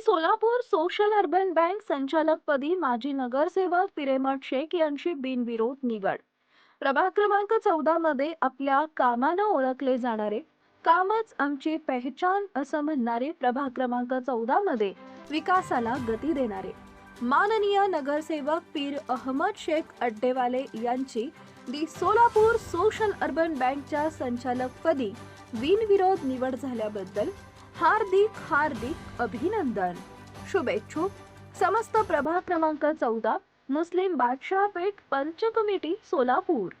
Solapur social urban bank संचालकपदी माजी नगरसेवक पिरेमठ शेख यांची बिनविरोध निवड. प्रभाग क्रमांक 14 मध्ये आपल्या कामानं ओळखले जाणारे, कामच आमची पहचान असं म्हणणारे, प्रभाग क्रमांक 14 मध्ये विकासाला गती देणारे माननीय नगरसेवक पीर अहमद शेख अड्डेवाले यांची सोलापूर सोशल अर्बन बँकच्या संचालकपदी बिनविरोध निवड झाल्याबद्दल हार्दिक हार्दिक अभिनंदन. शुभेच्छुक समस्त प्रभाग क्रमांक 14 मुस्लिम बादशाहपेठ पंच कमिटी सोलापूर.